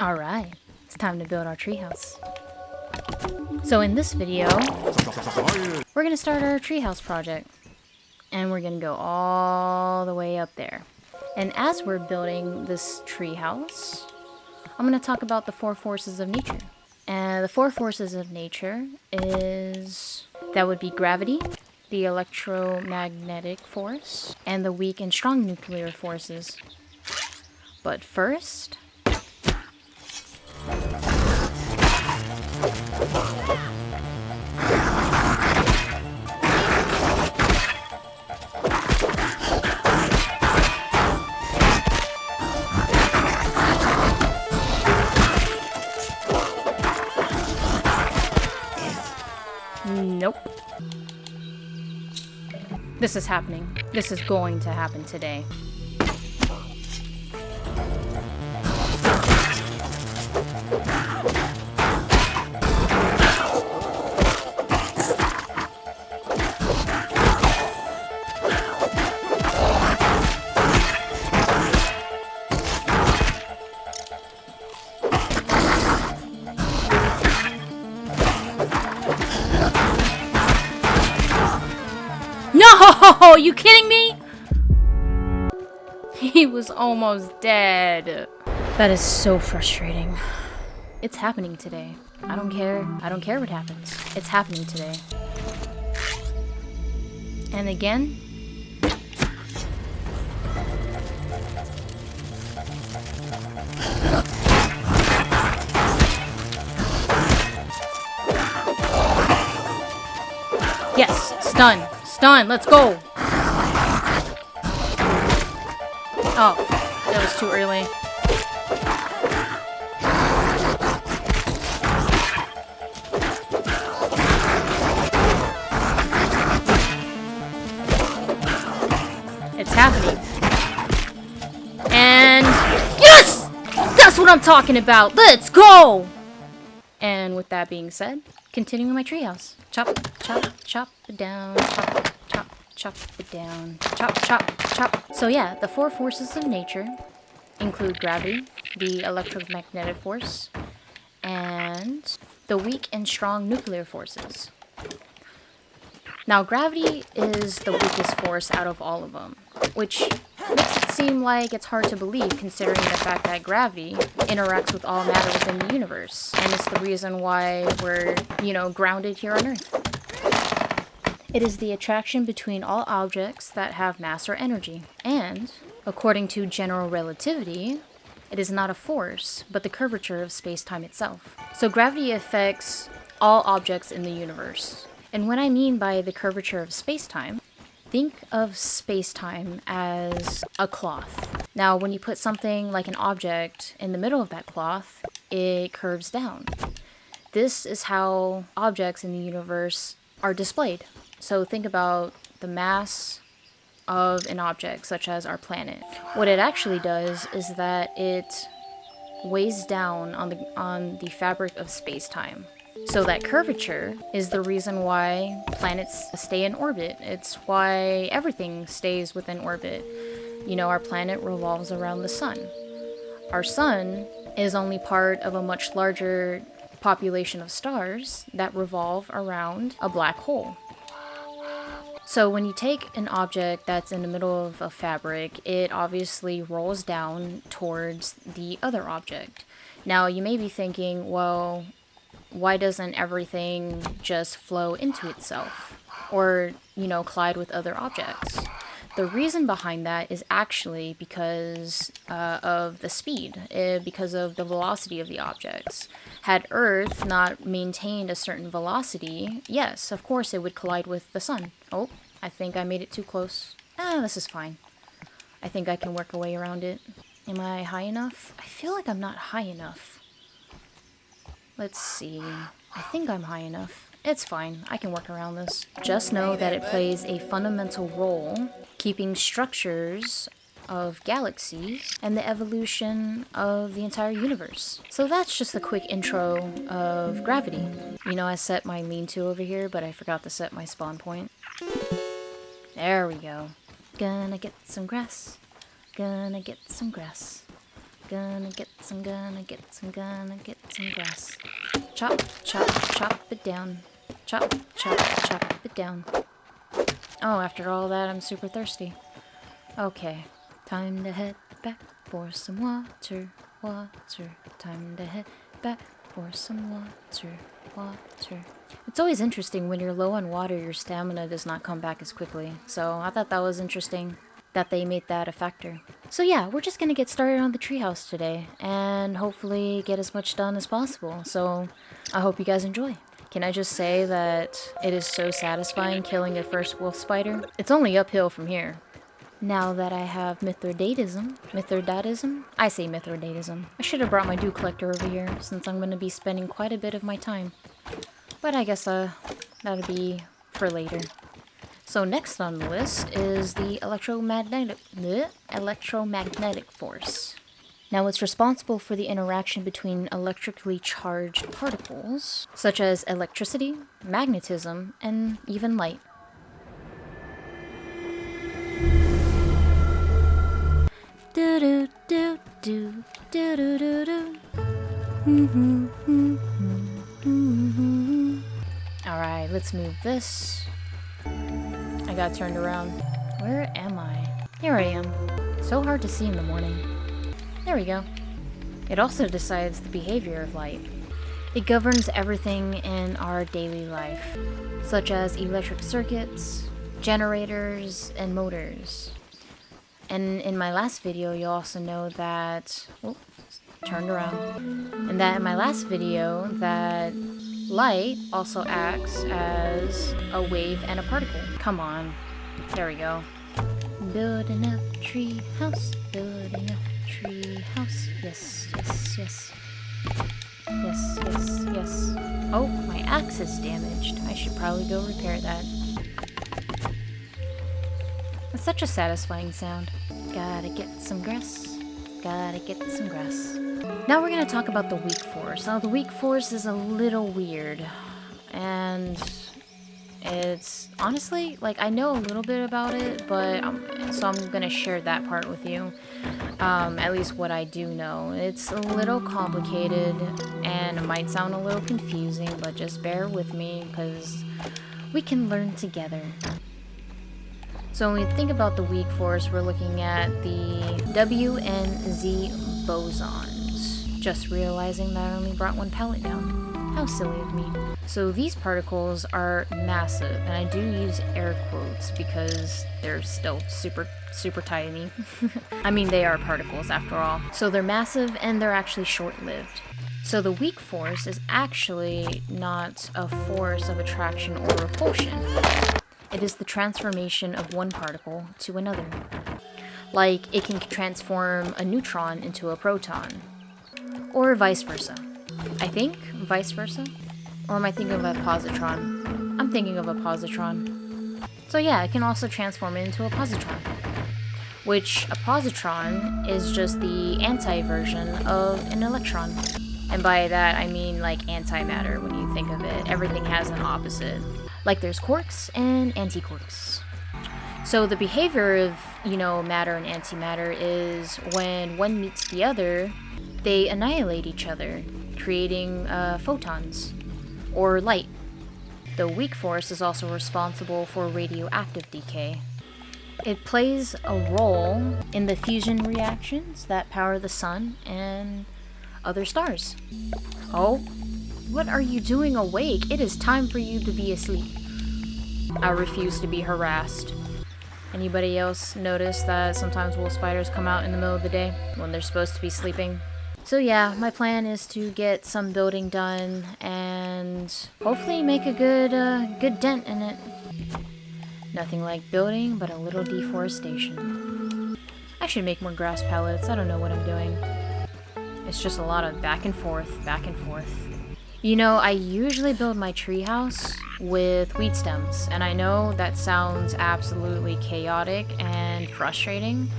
Alright, it's time to build our treehouse. So in this video, we're going to start our treehouse project. And we're going to go all the way up there. And as we're building this treehouse, I'm going to talk about the four forces of nature. And the four forces of nature that would be gravity, the electromagnetic force, and the weak and strong nuclear forces. But first, nope. This is happening. This is going to happen today. No! You kidding me? He was almost dead. That is so frustrating. It's happening today. I don't care. I don't care what happens. It's happening today. And again. Yes, stun. Stun, let's go! Oh, that was too early. It's happening. And yes! That's what I'm talking about! Let's go! And with that being said, continuing my treehouse. Chop, chop, chop it down. Chop, chop, chop it down. Chop, chop, chop. So yeah, the four forces of nature include gravity, the electromagnetic force, and the weak and strong nuclear forces. Now, gravity is the weakest force out of all of them, which makes it seem like it's hard to believe considering the fact that gravity interacts with all matter within the universe, and it's the reason why we're, grounded here on Earth. It is the attraction between all objects that have mass or energy, and, according to general relativity, it is not a force, but the curvature of space-time itself. So gravity affects all objects in the universe. And what I mean by the curvature of space-time, think of space-time as a cloth. Now, when you put something like an object in the middle of that cloth, it curves down. This is how objects in the universe are displayed. So think about the mass of an object, such as our planet. What it actually does is that it weighs down on the fabric of space-time. So that curvature is the reason why planets stay in orbit. It's why everything stays within orbit. Our planet revolves around the sun. Our sun is only part of a much larger population of stars that revolve around a black hole. So when you take an object that's in the middle of a fabric, it obviously rolls down towards the other object. Now, you may be thinking, well, why doesn't everything just flow into itself or, collide with other objects? The reason behind that is actually because of the speed, because of the velocity of the objects. Had Earth not maintained a certain velocity, yes, of course it would collide with the sun. Oh, I think I made it too close. This is fine. I think I can work a way around it. Am I high enough? I feel like I'm not high enough. Let's see. I think I'm high enough. It's fine. I can work around this. Just know that it plays a fundamental role keeping structures of galaxies and the evolution of the entire universe. So that's just a quick intro of gravity. I set my lean-to over here, but I forgot to set my spawn point. There we go. Gonna get some grass. Gonna get some grass. Gonna get some grass. Chop, chop, chop it down. Chop, chop, chop it down. Oh, after all that, I'm super thirsty. Okay, time to head back for some water. Time to head back for some water. It's always interesting when you're low on water, your stamina does not come back as quickly. So I thought that was interesting that they made that a factor. So yeah, we're just gonna get started on the treehouse today and hopefully get as much done as possible. So I hope you guys enjoy. Can I just say that it is so satisfying killing a first wolf spider? It's only uphill from here. Now that I have Mithridatism, I say Mithridatism. I should have brought my dew collector over here, since I'm going to be spending quite a bit of my time. But I guess that'll be for later. So next on the list is the electromagnetic force. Now it's responsible for the interaction between electrically charged particles, such as electricity, magnetism, and even light. Do do do do do do do do. Alright, let's move this. I got turned around. Where am I? Here I am. So hard to see in the morning. There we go. It also decides the behavior of light. It governs everything in our daily life, such as electric circuits, generators, and motors. And in my last video, you'll also know that... Oh, turned around. And that in my last video, that light also acts as a wave and a particle. Come on. There we go. Building a tree house. Building a tree house. Yes, yes, yes. Yes, yes, yes. Oh, my axe is damaged. I should probably go repair that. It's such a satisfying sound. Gotta get some grass. Gotta get some grass. Now we're gonna talk about the weak force. Now the weak force is a little weird. And it's honestly, like, I know a little bit about it, but so I'm gonna share that part with you. At least what I do know. It's a little complicated and it might sound a little confusing, but just bear with me because we can learn together. So when we think about the weak force, we're looking at the W and Z bosons. Just realizing that I only brought one pallet down. How silly of me. So these particles are massive, and I do use air quotes because they're still super tiny. I mean, they are particles after all. So they're massive and they're actually short-lived. So the weak force is actually not a force of attraction or repulsion. It is the transformation of one particle to another. Like, it can transform a neutron into a proton. Or vice versa. I think vice versa? Or am I thinking of a positron? I'm thinking of a positron. So yeah, it can also transform it into a positron. Which, a positron is just the anti-version of an electron. And by that, I mean like antimatter when you think of it. Everything has an opposite. Like there's quarks and antiquarks. So the behavior of, matter and antimatter is when one meets the other, they annihilate each other, creating photons, or light. The weak force is also responsible for radioactive decay. It plays a role in the fusion reactions that power the sun and other stars. Oh, what are you doing awake? It is time for you to be asleep. I refuse to be harassed. Anybody else notice that sometimes wolf spiders come out in the middle of the day when they're supposed to be sleeping? So yeah, my plan is to get some building done and hopefully make a good dent in it. Nothing like building, but a little deforestation. I should make more grass pellets. I don't know what I'm doing. It's just a lot of back and forth, back and forth. I usually build my treehouse with weed stems, and I know that sounds absolutely chaotic and frustrating,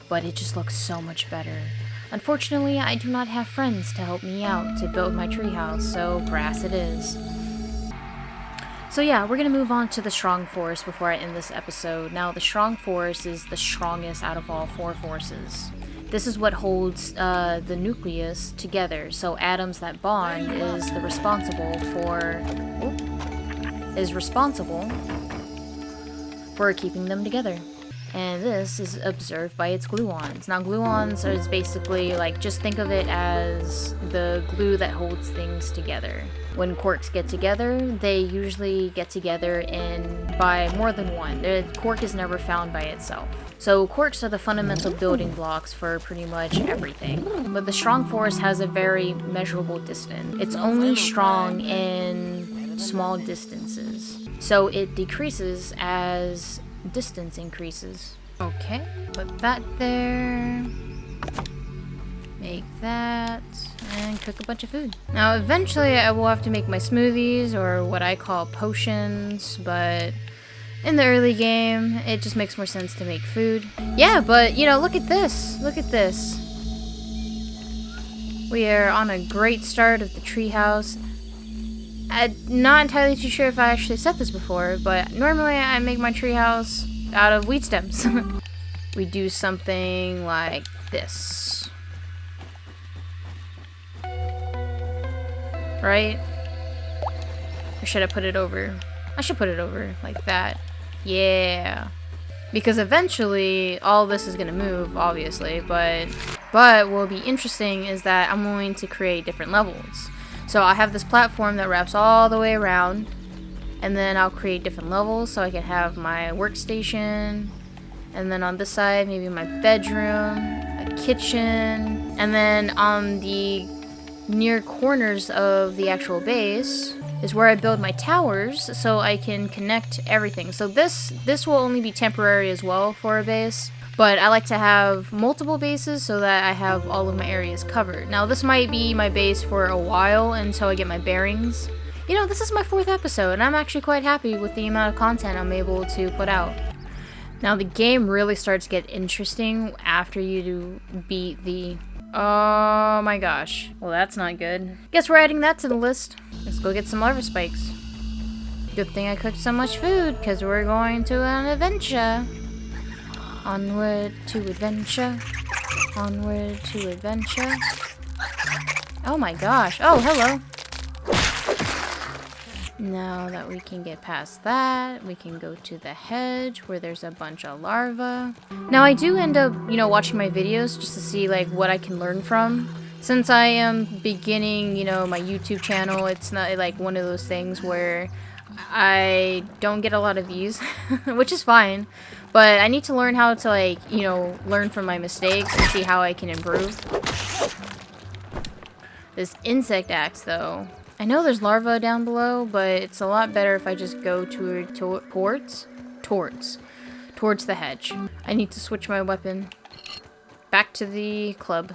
but it just looks so much better. Unfortunately, I do not have friends to help me out to build my treehouse, so grass it is. So yeah, we're gonna move on to the strong force before I end this episode. Now, the strong force is the strongest out of all four forces. This is what holds the nucleus together. So atoms that bond is responsible for keeping them together. And this is observed by its gluons. Now gluons is basically like, just think of it as the glue that holds things together. When quarks get together, they usually get together by more than one. The quark is never found by itself. So quarks are the fundamental building blocks for pretty much everything. But the strong force has a very measurable distance. It's only strong in small distances. So it decreases as distance increases. Okay, put that there. Make that. And cook a bunch of food. Now eventually I will have to make my smoothies, or what I call potions, but in the early game it just makes more sense to make food. Yeah, but you know, look at this. Look at this. We are on a great start of the treehouse. I'm not entirely too sure if I actually said this before, but normally I make my treehouse out of wheat stems. We do something like this. Right? Or should I put it over? I should put it over like that. Yeah. Because eventually all this is gonna move, obviously, but what will be interesting is that I'm going to create different levels. So I have this platform that wraps all the way around, and then I'll create different levels so I can have my workstation, and then on this side maybe my bedroom, a kitchen, and then on the near corners of the actual base is where I build my towers so I can connect everything. So this will only be temporary as well for a base. But I like to have multiple bases so that I have all of my areas covered. Now this might be my base for a while until I get my bearings. You know, this is my 4th episode and I'm actually quite happy with the amount of content I'm able to put out. Now the game really starts to get interesting after you beat the... Oh my gosh. Well, that's not good. Guess we're adding that to the list. Let's go get some larva spikes. Good thing I cooked so much food, because we're going to an adventure. Onward to adventure. Onward to adventure. Oh my gosh. Oh, hello. Now that we can get past that, we can go to the hedge where there's a bunch of larvae. Now I do end up, you know, watching my videos just to see like what I can learn from. Since I am beginning, you know, my YouTube channel, it's not like one of those things where I don't get a lot of views, which is fine. But I need to learn how to, like, you know, learn from my mistakes and see how I can improve. This insect axe, though. I know there's larvae down below, but it's a lot better if I just go towards the hedge. I need to switch my weapon back to the club.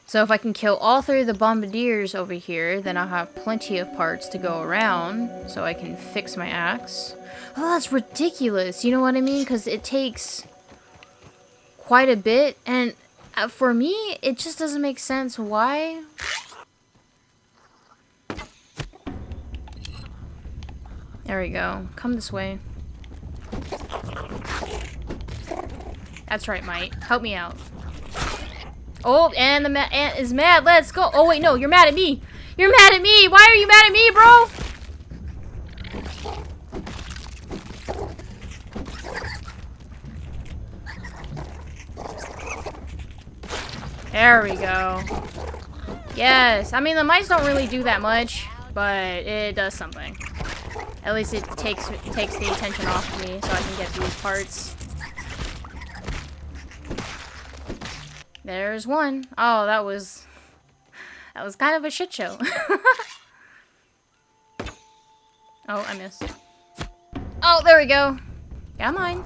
So if I can kill all 3 of the bombardiers over here, then I'll have plenty of parts to go around, so I can fix my axe. Oh, that's ridiculous, you know what I mean? Because it takes quite a bit, and for me, it just doesn't make sense. Why? There we go. Come this way. That's right, Mite. Help me out. Oh, and the ant is mad. Let's go. Oh, wait, no. You're mad at me. You're mad at me. Why are you mad at me, bro? There we go. Yes. I mean, the mice don't really do that much, but it does something. At least it takes the attention off of me so I can get these parts. There's one. Oh, that was kind of a shit show. Oh, I missed. Oh, there we go. Come on.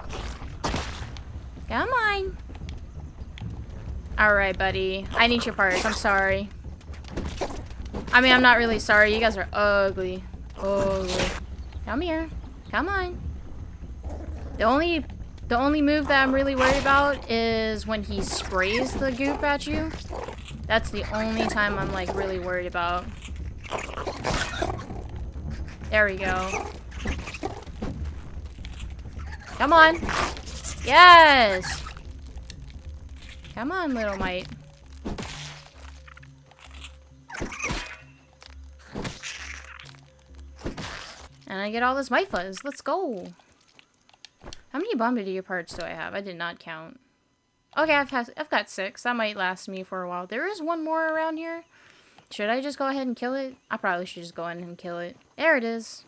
Come on. Alright, buddy. I need your parts. I'm sorry. I mean, I'm not really sorry. You guys are ugly. Ugly. Come here. Come on. The only move that I'm really worried about is when he sprays the goop at you. That's the only time I'm like really worried about. There we go. Come on. Yes. Come on, little mite. And I get all this mite fuzz. Let's go. How many bombardier parts do I have? I did not count. Okay, I've got 6. That might last me for a while. There is one more around here. Should I just go ahead and kill it? I probably should just go ahead and kill it. There it is.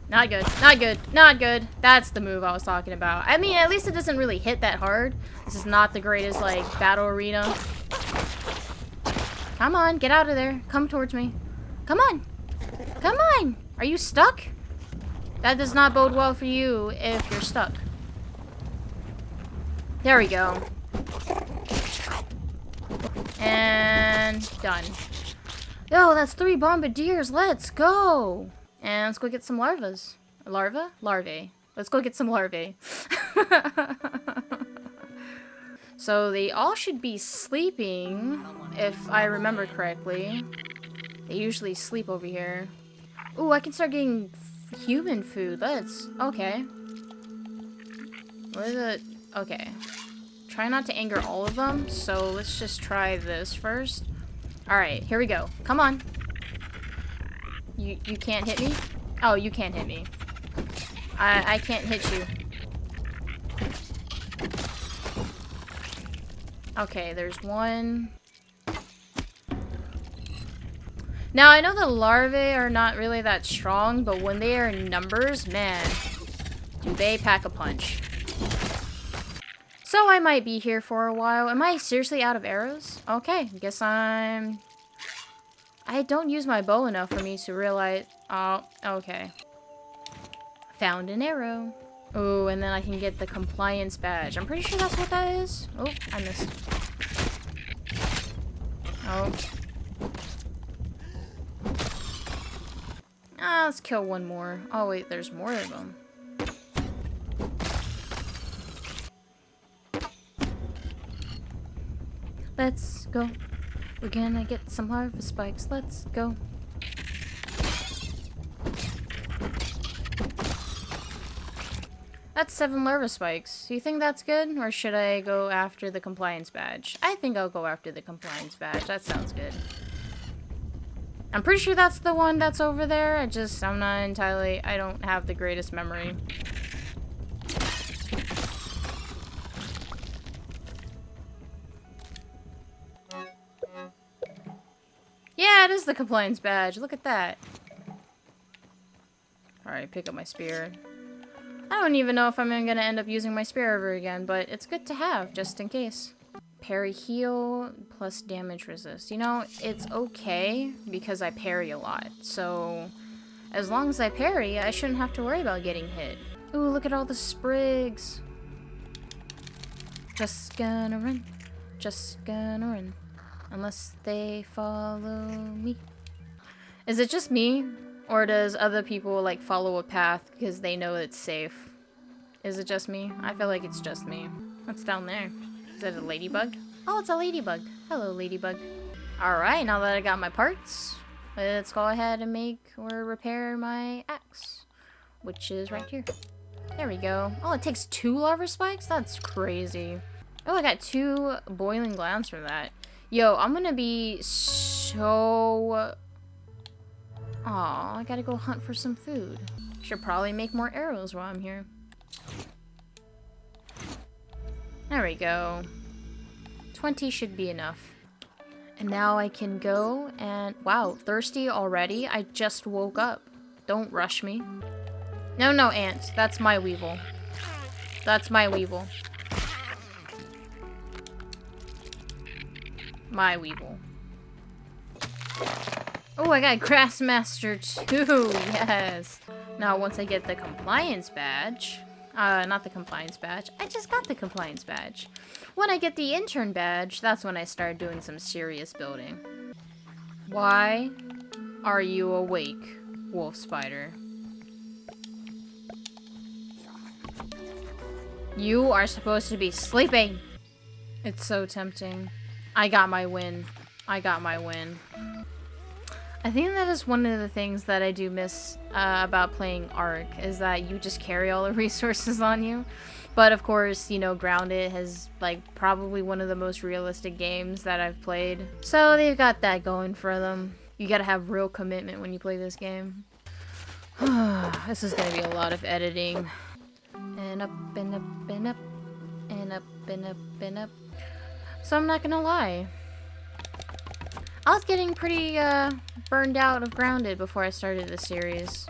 Not good. Not good. Not good. That's the move I was talking about. I mean, at least it doesn't really hit that hard. This is not the greatest, like, battle arena. Come on, get out of there. Come towards me. Come on. Come on. Are you stuck? That does not bode well for you if you're stuck. There we go. And done. Oh, that's 3 bombardiers. Let's go. And let's go get some larvas. Larvae. Let's go get some larvae. So they all should be sleeping, if I remember correctly. They usually sleep over here. Ooh, I can start getting human food. Let's... Okay. What is it? Okay. Try not to anger all of them, so let's just try this first. Alright, here we go. Come on. You can't hit me? Oh, you can't hit me. I can't hit you. Okay, there's one. Now, I know the larvae are not really that strong, but when they are in numbers, man, do they pack a punch. So I might be here for a while. Am I seriously out of arrows? Okay, guess I don't use my bow enough for me to realize... Oh, okay. Found an arrow. Oh, and then I can get the compliance badge. I'm pretty sure that's what that is. Oh, I missed. Oh. Ah, let's kill one more. Oh, wait, there's more of them. Let's go. We're gonna get some larva spikes. Let's go. That's 7 larva spikes. Do you think that's good? Or should I go after the compliance badge? I think I'll go after the compliance badge. That sounds good. I'm pretty sure that's the one that's over there. I'm not entirely... I don't have the greatest memory. Yeah, it is the compliance badge. Look at that. Alright, pick up my spear. I don't even know if I'm going to end up using my spear ever again, but it's good to have, just in case. Parry heal plus damage resist. You know, it's okay because I parry a lot. So, as long as I parry, I shouldn't have to worry about getting hit. Ooh, look at all the sprigs. Just gonna run. Just gonna run. Unless they follow me. Is it just me? Or does other people, like, follow a path because they know it's safe? Is it just me? I feel like it's just me. What's down there? Is that a ladybug? Oh, it's a ladybug. Hello, ladybug. Alright, now that I got my parts, let's go ahead and make or repair my axe. Which is right here. There we go. Oh, it takes 2 larva spikes? That's crazy. Oh, I got 2 boiling glands for that. Yo, I'm gonna be so... Aw, I gotta go hunt for some food. Should probably make more arrows while I'm here. There we go. 20 should be enough. And now I can go and... Wow, thirsty already? I just woke up. Don't rush me. No, ant. That's my weevil. That's my weevil. My weevil. Oh, I got Grassmaster too. Yes. Now, once I get the compliance badge... not the compliance badge. I just got the compliance badge. When I get the intern badge, that's when I start doing some serious building. Why are you awake, wolf spider? You are supposed to be sleeping. It's so tempting. I got my win. I got my win. I think that is one of the things that I do miss about playing Ark, is that you just carry all the resources on you. But of course, you know, Grounded has like probably one of the most realistic games that I've played. So they've got that going for them. You gotta have real commitment when you play this game. This is gonna be a lot of editing. And up and up and up and up and up and up. So I'm not gonna lie, I was getting pretty burned out of Grounded before I started this series.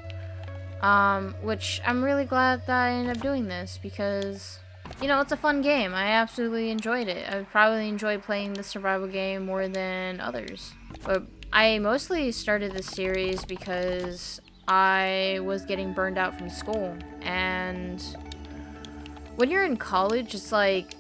Which I'm really glad that I ended up doing this, because, you know, it's a fun game. I absolutely enjoyed it. I probably enjoyed playing the survival game more than others. But I mostly started this series because I was getting burned out from school. And when you're in college, it's like,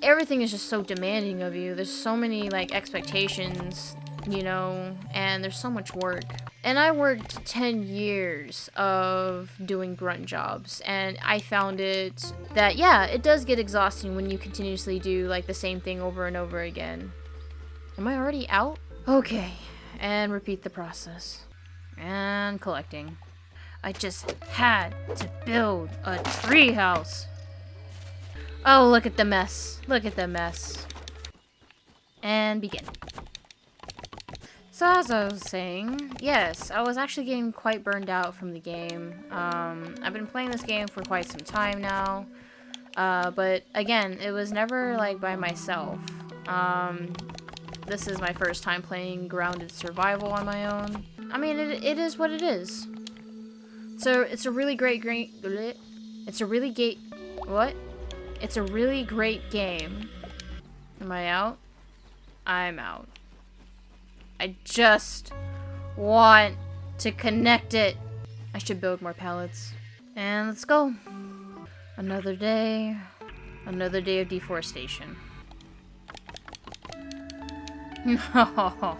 everything is just so demanding of you. There's so many, like, expectations, you know, and there's so much work. And I worked 10 years of doing grunt jobs, and I found it that, yeah, it does get exhausting when you continuously do, like, the same thing over and over again. Am I already out? Okay, and repeat the process. And collecting. I just had to build a treehouse. Oh, look at the mess. Look at the mess. And begin. So as I was saying, yes, I was actually getting quite burned out from the game. I've been playing this game for quite some time now. But again, it was never like by myself. This is my first time playing Grounded Survival on my own. I mean, it is what it is. So it's a really great It's a really great game. Am I out? I'm out. I just want to connect it. I should build more pallets. And let's go. Another day of deforestation. No.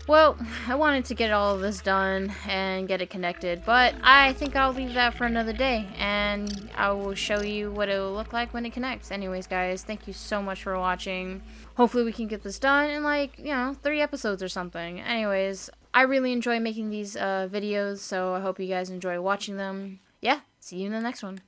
Well, I wanted to get all of this done and get it connected, but I think I'll leave that for another day, and I will show you what it will look like when it connects. Anyways, guys, thank you so much for watching. Hopefully we can get this done in, like, you know, 3 episodes or something. Anyways, I really enjoy making these videos, so I hope you guys enjoy watching them. Yeah, see you in the next one.